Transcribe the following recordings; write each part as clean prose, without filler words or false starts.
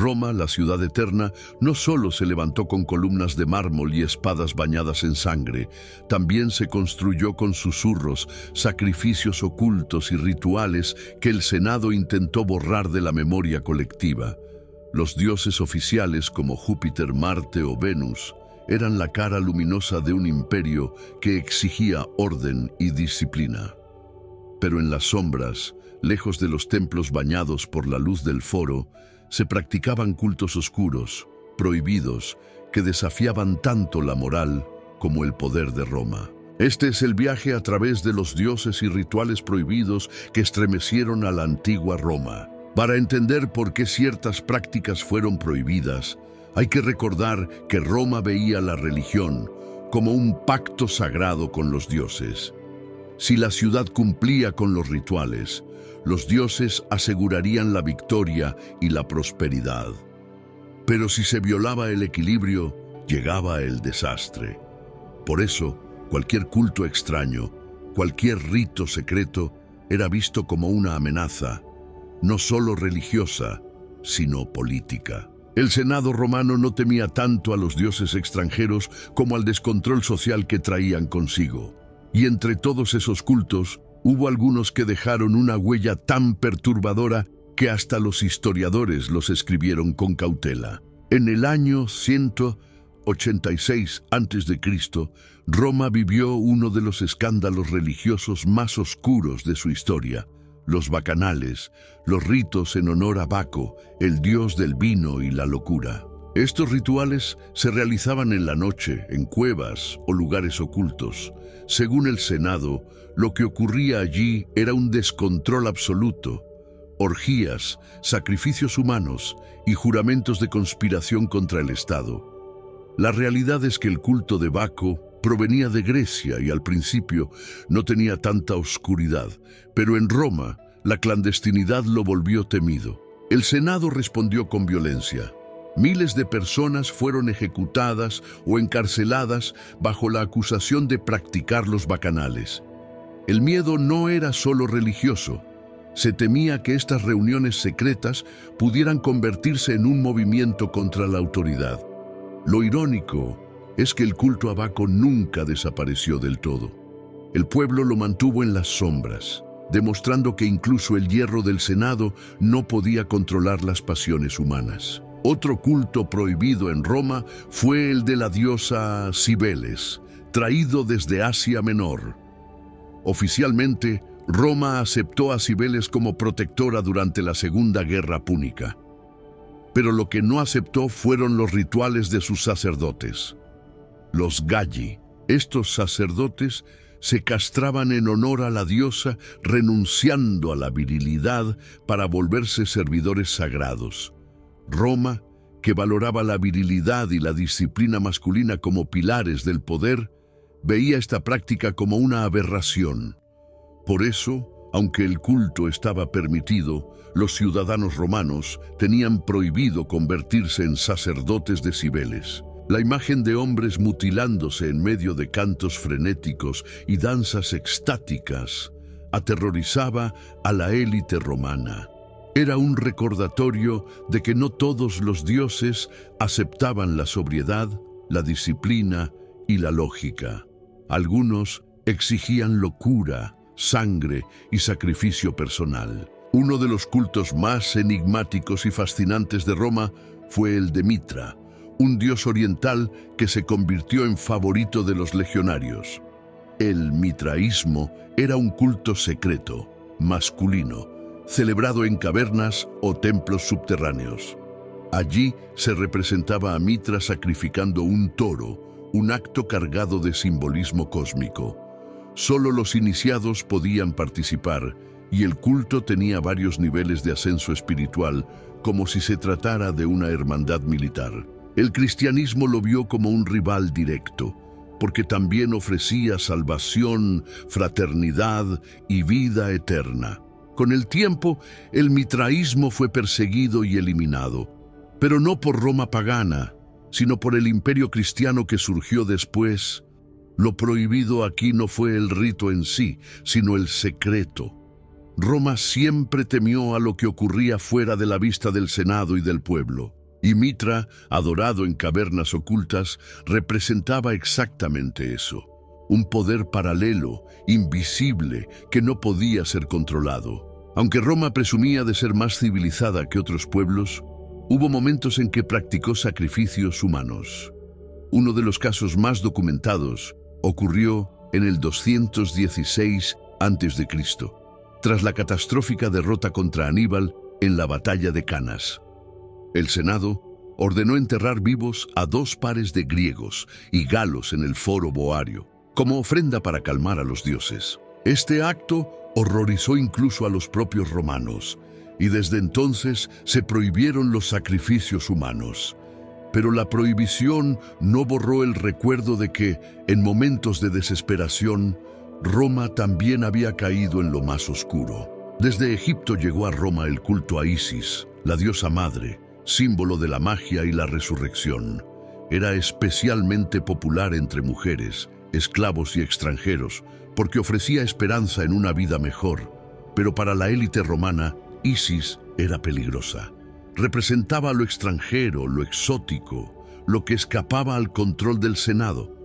Roma, la ciudad eterna, no solo se levantó con columnas de mármol y espadas bañadas en sangre, también se construyó con susurros, sacrificios ocultos y rituales que el Senado intentó borrar de la memoria colectiva. Los dioses oficiales como Júpiter, Marte o Venus eran la cara luminosa de un imperio que exigía orden y disciplina. Pero en las sombras, lejos de los templos bañados por la luz del foro, se practicaban cultos oscuros, prohibidos, que desafiaban tanto la moral como el poder de Roma. Este es el viaje a través de los dioses y rituales prohibidos que estremecieron a la antigua Roma. Para entender por qué ciertas prácticas fueron prohibidas, hay que recordar que Roma veía la religión como un pacto sagrado con los dioses. Si la ciudad cumplía con los rituales, los dioses asegurarían la victoria y la prosperidad. Pero si se violaba el equilibrio, llegaba el desastre. Por eso, cualquier culto extraño, cualquier rito secreto, era visto como una amenaza, no solo religiosa, sino política. El Senado romano no temía tanto a los dioses extranjeros como al descontrol social que traían consigo. Y entre todos esos cultos, hubo algunos que dejaron una huella tan perturbadora que hasta los historiadores los escribieron con cautela. En el año 186 a.C., Roma vivió uno de los escándalos religiosos más oscuros de su historia: los bacanales, los ritos en honor a Baco, el dios del vino y la locura. Estos rituales se realizaban en la noche, en cuevas o lugares ocultos. Según el Senado, lo que ocurría allí era un descontrol absoluto: orgías, sacrificios humanos y juramentos de conspiración contra el Estado. La realidad es que el culto de Baco provenía de Grecia y al principio no tenía tanta oscuridad, pero en Roma la clandestinidad lo volvió temido. El Senado respondió con violencia. Miles de personas fueron ejecutadas o encarceladas bajo la acusación de practicar los bacanales. El miedo no era solo religioso. Se temía que estas reuniones secretas pudieran convertirse en un movimiento contra la autoridad. Lo irónico es que el culto a Baco nunca desapareció del todo. El pueblo lo mantuvo en las sombras, demostrando que incluso el hierro del Senado no podía controlar las pasiones humanas. Otro culto prohibido en Roma fue el de la diosa Cibeles, traído desde Asia Menor. Oficialmente, Roma aceptó a Cibeles como protectora durante la Segunda Guerra Púnica. Pero lo que no aceptó fueron los rituales de sus sacerdotes. Los Galli. Estos sacerdotes se castraban en honor a la diosa, renunciando a la virilidad para volverse servidores sagrados. Roma, que valoraba la virilidad y la disciplina masculina como pilares del poder, veía esta práctica como una aberración. Por eso, aunque el culto estaba permitido, los ciudadanos romanos tenían prohibido convertirse en sacerdotes de Cibeles. La imagen de hombres mutilándose en medio de cantos frenéticos y danzas extáticas aterrorizaba a la élite romana. Era un recordatorio de que no todos los dioses aceptaban la sobriedad, la disciplina y la lógica. Algunos exigían locura, sangre y sacrificio personal. Uno de los cultos más enigmáticos y fascinantes de Roma fue el de Mitra, un dios oriental que se convirtió en favorito de los legionarios. El mitraísmo era un culto secreto, masculino, celebrado en cavernas o templos subterráneos. Allí se representaba a Mitra sacrificando un toro, un acto cargado de simbolismo cósmico. Solo los iniciados podían participar, y el culto tenía varios niveles de ascenso espiritual, como si se tratara de una hermandad militar. El cristianismo lo vio como un rival directo, porque también ofrecía salvación, fraternidad y vida eterna. Con el tiempo, el mitraísmo fue perseguido y eliminado, pero no por Roma pagana, sino por el imperio cristiano que surgió después. Lo prohibido aquí no fue el rito en sí, sino el secreto. Roma siempre temió a lo que ocurría fuera de la vista del Senado y del pueblo, y Mitra, adorado en cavernas ocultas, representaba exactamente eso. Un poder paralelo, invisible, que no podía ser controlado. Aunque Roma presumía de ser más civilizada que otros pueblos, hubo momentos en que practicó sacrificios humanos. Uno de los casos más documentados ocurrió en el 216 a.C., tras la catastrófica derrota contra Aníbal en la batalla de Canas. El Senado ordenó enterrar vivos a 2 pares de griegos y galos en el foro boario, como ofrenda para calmar a los dioses. Este acto horrorizó incluso a los propios romanos, y desde entonces se prohibieron los sacrificios humanos. Pero la prohibición no borró el recuerdo de que, en momentos de desesperación, Roma también había caído en lo más oscuro. Desde Egipto llegó a Roma el culto a Isis, la diosa madre, símbolo de la magia y la resurrección. Era especialmente popular entre mujeres, esclavos y extranjeros, porque ofrecía esperanza en una vida mejor. Pero para la élite romana, Isis era peligrosa. Representaba lo extranjero, lo exótico, lo que escapaba al control del Senado.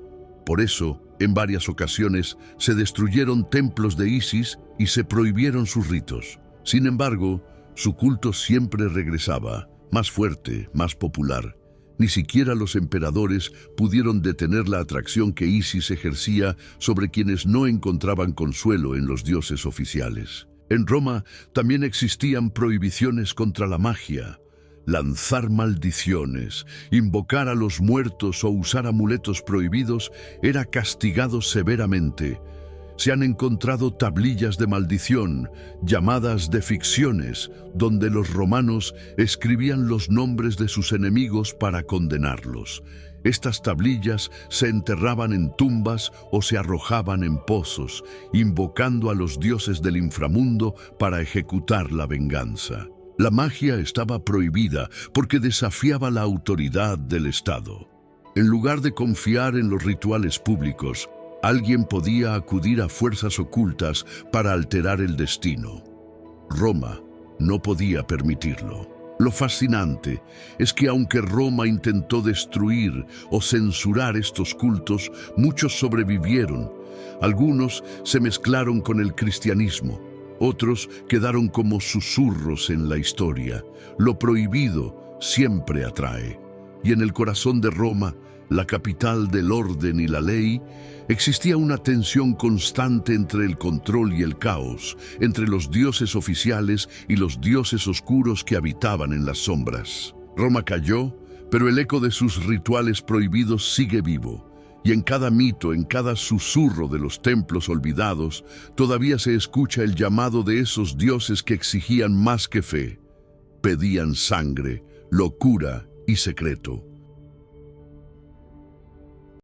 Por eso, en varias ocasiones, se destruyeron templos de Isis y se prohibieron sus ritos. Sin embargo, su culto siempre regresaba, más fuerte, más popular. Ni siquiera los emperadores pudieron detener la atracción que Isis ejercía sobre quienes no encontraban consuelo en los dioses oficiales. En Roma también existían prohibiciones contra la magia. Lanzar maldiciones, invocar a los muertos o usar amuletos prohibidos era castigado severamente. Se han encontrado tablillas de maldición, llamadas deficciones, donde los romanos escribían los nombres de sus enemigos para condenarlos. Estas tablillas se enterraban en tumbas o se arrojaban en pozos, invocando a los dioses del inframundo para ejecutar la venganza. La magia estaba prohibida porque desafiaba la autoridad del Estado. En lugar de confiar en los rituales públicos, alguien podía acudir a fuerzas ocultas para alterar el destino. Roma no podía permitirlo. Lo fascinante es que aunque Roma intentó destruir o censurar estos cultos, muchos sobrevivieron. Algunos se mezclaron con el cristianismo. Otros quedaron como susurros en la historia. Lo prohibido siempre atrae. Y en el corazón de Roma, la capital del orden y la ley, existía una tensión constante entre el control y el caos, entre los dioses oficiales y los dioses oscuros que habitaban en las sombras. Roma cayó, pero el eco de sus rituales prohibidos sigue vivo. Y en cada mito, en cada susurro de los templos olvidados, todavía se escucha el llamado de esos dioses que exigían más que fe. Pedían sangre, locura y secreto.